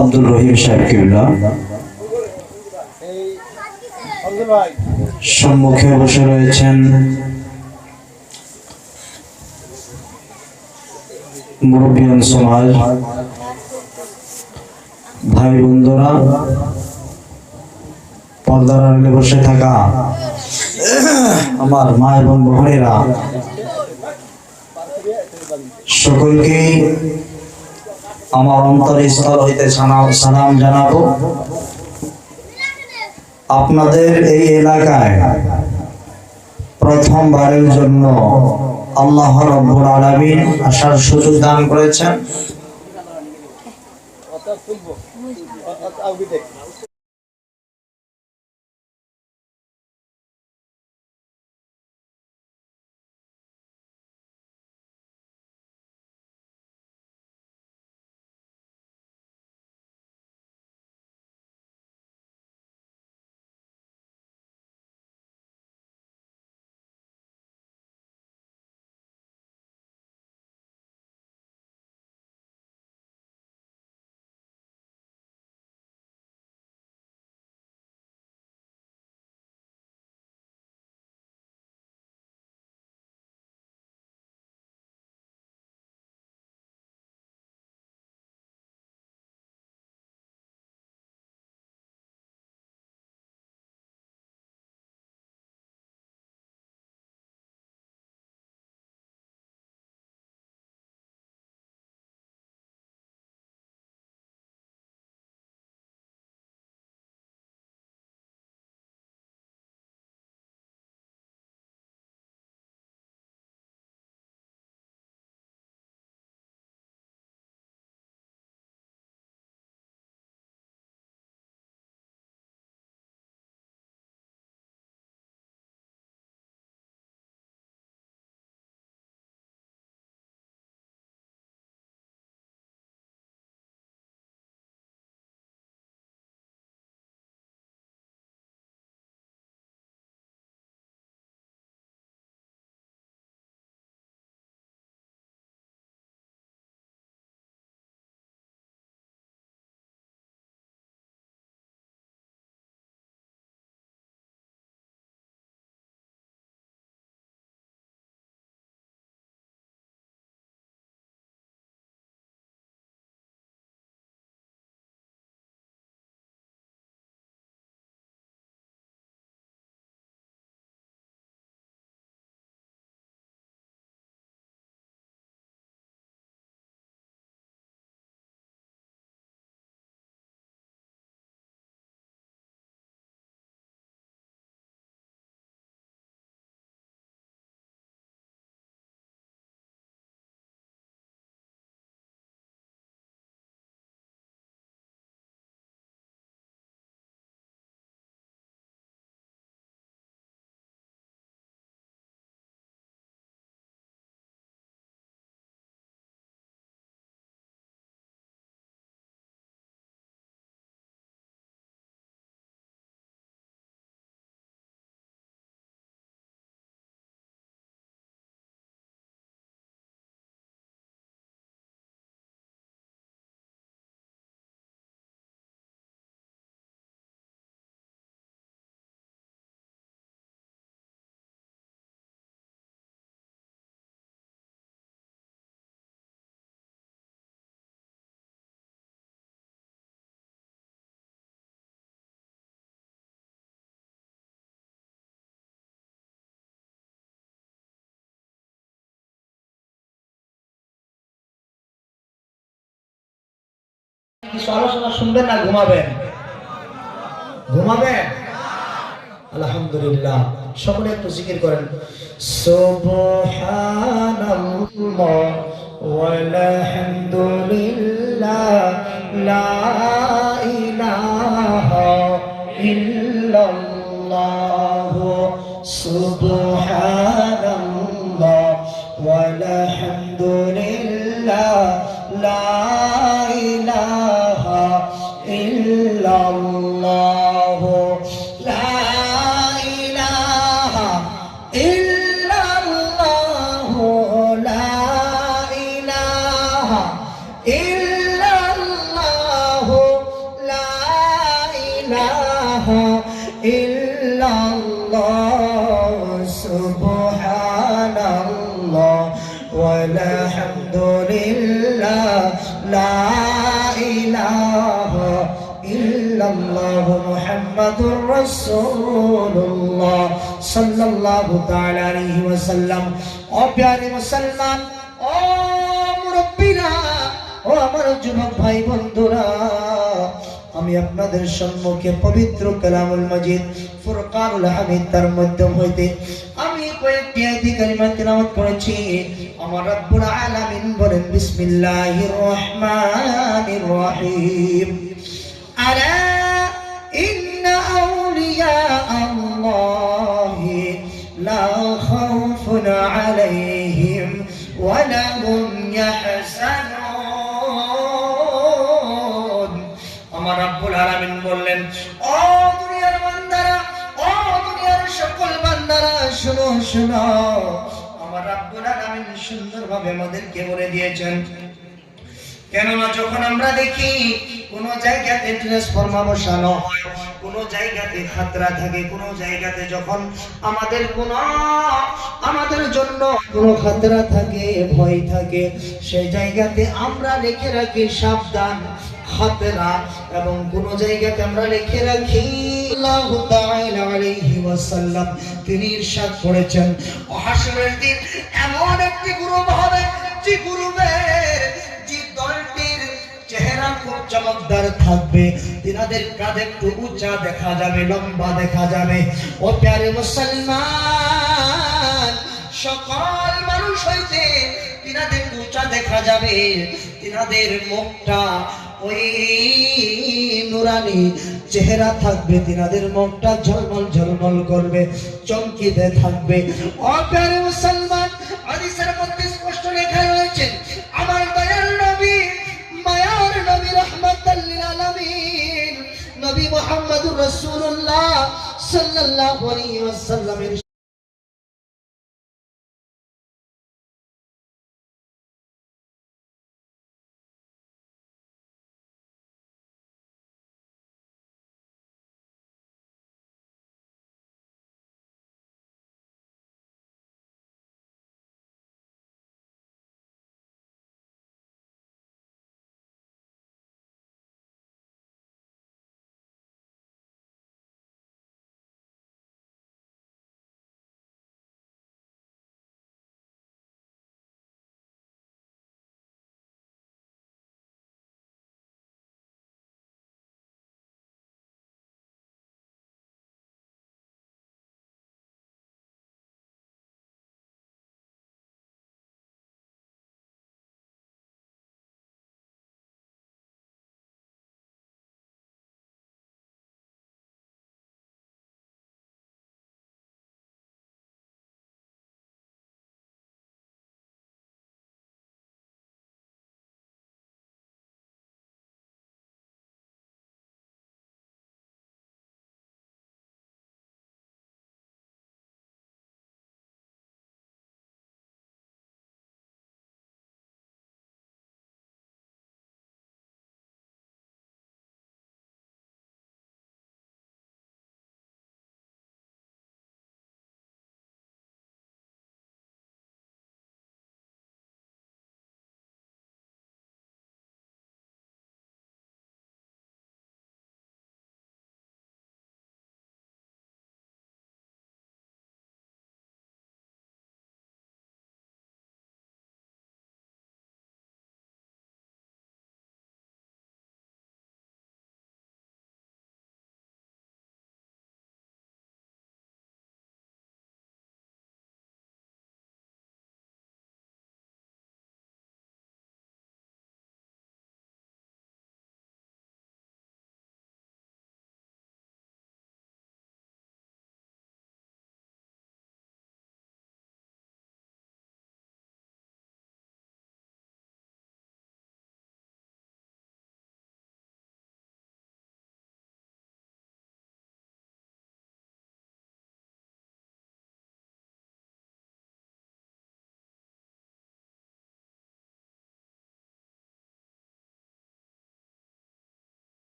আব্দুল রহিম সাহেব কিবলা সম্মুখে বসে রয়েছেন মুরব্বিয়ান সমাজ, ভাই বন্ধুরা, পর্দার আড়ালে বসে থাকা আমার মা এবং বোনেরা, সকলকেই আমার অন্তরস্থল হইতে সালাম জানাবো। আপনাদের এই এলাকায় প্রথমবারের জন্য আল্লাহ রাব্বুল আলামিন আসার সুযোগ দান করেছেন। আলোচনা শুনবেন না ঘুমাবেন? ঘুমাবেন? আলহামদুলিল্লাহ, সকলে একটু জিকির করেন। সুবহানাল্লাহ ওয়ালহামদুলিল্লাহ লা ইলাহা ইল্লাল্লাহ সুবহানাল্লাহ ওয়ালহামদুলিল্লাহ লা ইলাহা ইল্লাল্লাহ লা ইলাহা ইল্লাল্লাহ লা ইলাহা ইল্লাল্লাহ সুবহানাল্লাহ সুবহানাল্লাহ ওয়ালহামদুলিল্লাহ লা ইলাহা ইল্লাল্লাহু মুহাম্মাদুর রাসূলুল্লাহ সাল্লাল্লাহু তাআলা আলাইহি ওয়াসাল্লাম। ও প্যারে মুসলমান, ও মুরব্বিরা, ও আমার যুবক ভাই বন্ধুরা, আমি আপনাদের সম্মুখে পবিত্র কালামুল মাজিদ ফুরকানুল হামিদ তার মাধ্যম হইতে আমি কয়েকটি আয়াত কারিমা তেলাওয়াত করেছি। আমার রব্বুল আলামিন বলেন, বিসমিল্লাহির রহমানির রহিম, আলা ইন্না আউলিয়া আল্লাহি লা খাউফুন আলাইহিম ওয়া লা হুম ইয়াহজানুন। আমার রব্বুল আলামিন বললেন, ও দুনিয়ার বান্দারা, ও দুনিয়ার সকল বান্দারা, শুনো শুনো। আমার রব্বুল আলামিন সুন্দরভাবে আমাদেরকে বলে দিয়েছেন, কেননা যখন আমরা দেখি কোন জায়গাতে ট্রান্সফরমার বসানো হয়, কোন জায়গাতে খাতরা থাকে, কোন জায়গাতে যখন আমাদের জন্য কোন খাতরা থাকে, ভয় থাকে, সেই জায়গাতে আমরা লিখে রাখি সাবধান, খাতরা। এবং কোন জায়গাতে আমরা লিখে রাখি আল্লাহু তাআলা আলাইহি ওয়াসাল্লাম তিনি ইরশাদ করেছেন, হাসরের দিন এমন একটি গ্রুপ হবে, যে গ্রুপের যে দলটির চেহারা খুব চমৎকার থাকবে, তিনাদের কাঁধ একটু উঁচা দেখা যাবে, লম্বা দেখা যাবে। ও প্যারে মুসলমান, সকল মানুষ হইতে তিনাদের উঁচা দেখা যাবে, তিনাদের মুখটা ওই নুরানি চেহারা থাকবে, তিনাদের মুখটা ঝলমল ঝলমল করবে, চমকিতে থাকবে। ও প্যারে মুসলমান, হাদিসের মধ্যে স্পষ্ট লেখা রয়েছে, আমার দয়াল নবী, মায়ার নবী, রাহমাতাল লিল আলামিন নবী মুহাম্মদুর রাসূলুল্লাহ সাল্লাল্লাহু আলাইহি ওয়াসাল্লামের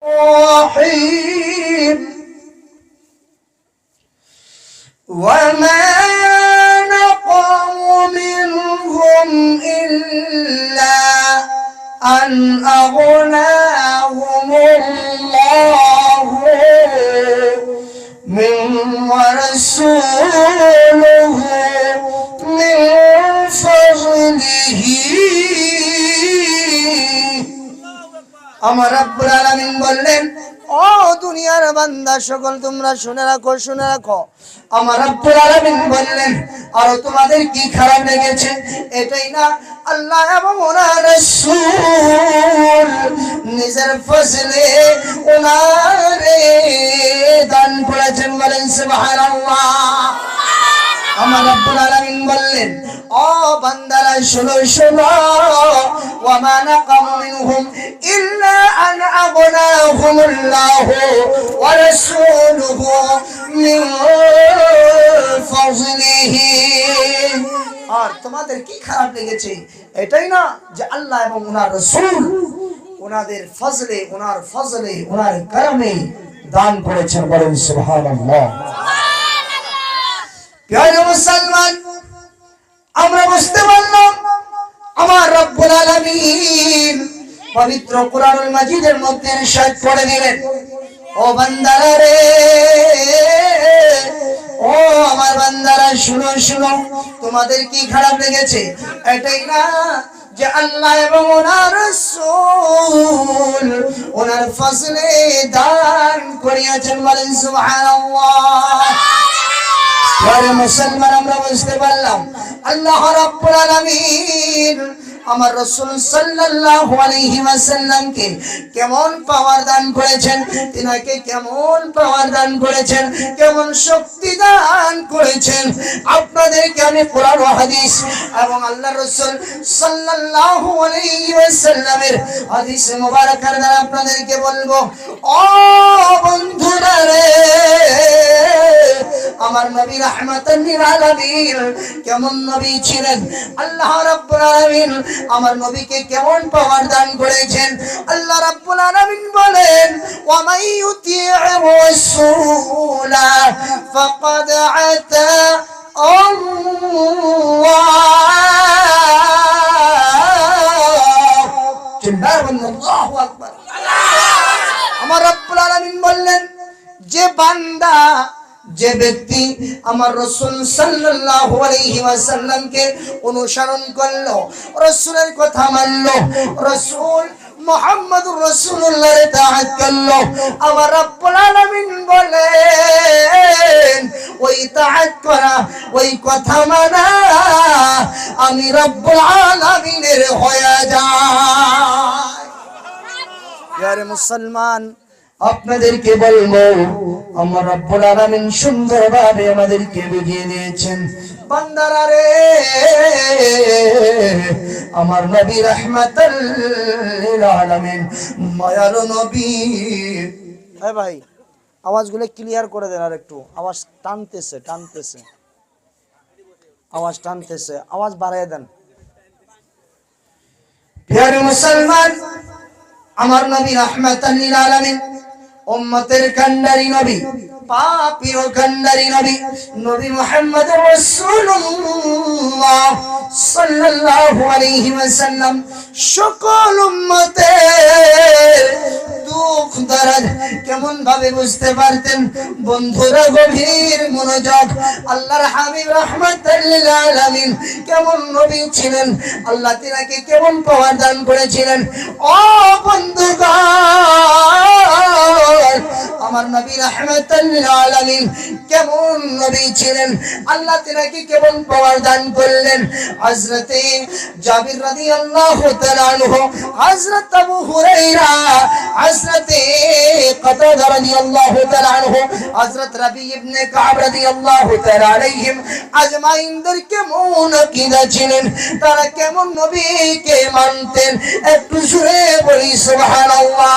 الرحيم وما نقم منهم إلا أن أغناهم الله من ورسوله من فضله আমার রব্বুল আলামিন বললেন, ও দুনিয়ার বান্দা সকল তোমরা শুনে রাখো। আমার রব্বুল আলামিন বললেন, আর তোমাদের কি খারাপ লেগেছে? এটাই না আল্লাহ এবং ওনার রাসূল নিজের ফজলে ওনারে দান করেছেন, বলেন সুবহানাল্লাহ। আমার রব্বুল আলামিন বললেন, ও বান্দারা শোনো, ওয়া মা নাকামু মিনহুম ইল্লা আন আগনাহুমুল্লাহু ওয়া রাসূলুহু মিন ফাযলিহি। আর তোমাদের কি খারাপ লেগেছে? এটাই না যে আল্লাহ এবং ওনার রাসূল ওনাদের ফজলে, ওনার করমে দান করেছেন, বলেন সুবহানাল্লাহ। প্রিয় মুসলমান, আমরা বুঝতে পারলাম আমার রব্বুল আলামিন পবিত্র কোরআনুল মাজিদের মধ্যে ইরশাদ করে দিলেন, ও বান্দারা রে, ও আমার বান্দারা শুনো, তোমাদের কি খারাপ লেগেছে? এটাই না যে আল্লাহ এবং ওনার রাসূল ওনার ফজলে দান করিয়াছেন, বলেন সুবহানাল্লাহ। প্রিয় মুসলমান, আমরা বুঝতে পারলাম আল্লাহ রাব্বুল আলামিন আমার রাসূল সাল্লাল্লাহু আলাইহি ওয়াসাল্লামকে কেমন পাওয়ার দান করেছেন, তিনাকে কেমন পাওয়ার দান করেছেন, কেমন শক্তি দান করেছেন। আপনাদেরকে আমি কোরআন ও হাদিস এবং আল্লাহর রাসূল সাল্লাল্লাহু আলাইহি ওয়াসাল্লামের হাদিস মুবারকার দ্বারা আপনাদেরকে বলবো, ও বন্ধুরা রে, আমার নবী রাহমাতান লিল আলামিন কেমন নবী ছিলেন? আল্লাহ রাব্বুল আলামিন আমার নবীকে কেমন পাওয়ার দান করেছেন? আল্লাহ রাব্বুল আলামিন বলেন, ওয়া মান ইউতি'র রাসূলা ফাকাদ আতা আল্লাহু আকবার। আমার রাব্বুল আলামিন বললেন, যে বান্দা, যে ব্যক্তি আমার রাসূল সাল্লাল্লাহু আলাইহি ওয়াসাল্লামকে অনুসরণ করলো, রাসূলের কথা মানলো, রাসূল মুহাম্মদুর রাসূলুল্লাহর তাআত করলো, আমার রব্বুল আলামিন বলেন, ওই তাআত করা, ওই কথা মানা আমি রব্বুল আলামিনের হয়ে যায়। প্রিয় মুসলমান, আপনাদেরকে বলবো আমার রব্বুল আলামিন সুন্দরভাবে আমাদেরকে বুঝিয়ে দিয়েছেন, বান্দারা রে, আমার নবী রাহমাতাল লিল আলামিন মায়ার নবী। এই ভাই, আওয়াজগুলো ক্লিয়ার করে দেন, আর একটু আওয়াজ টানতেছে, আওয়াজ বাড়ায় দেন। প্রিয় মুসলমান, আমার নবী রাহমাতাল লিল আলামিন উম্মতের কান্ডারি নবী, পাপীর কান্ডারি নবী, নবী মুহাম্মদুর রাসূলুল্লাহ সাল্লাল্লাহু আলাইহি ওয়াসাল্লাম সকল উম্মতের দুঃখ দরদ কেমন ভাবে বুঝতে পারতেন? বন্ধুরা, গভীর মনোযোগ। আল্লাহর হাবিব রাহমাতাল লিল আলামিন কেমন নবী ছিলেন, আল্লাহ তিনাকে কেমন পাওয়ার দান করেছিলেন। ও বন্ধুগণ, আমার নবী রাহমাতাল লিল আলামিন কেমন নবী ছিলেন, আল্লাহ তিনাকে কেমন পাওয়ার দান করলেন। হযরতে জাবির রাদিয়াল্লাহু তাআলা আনহু, হযরত আবু হুরায়রা, হযরতে কাতাদা রাদিয়াল্লাহু তাআলা আনহু, হযরত রাবি ইবনে কাব রাদিয়াল্লাহু তাআলা আলাইহিম আজমাইনদের কেমন আকীদা ছিলেন, তারা কেমন নবীকে মানতেন, একটু জোরে বলি সুবহানাল্লাহ।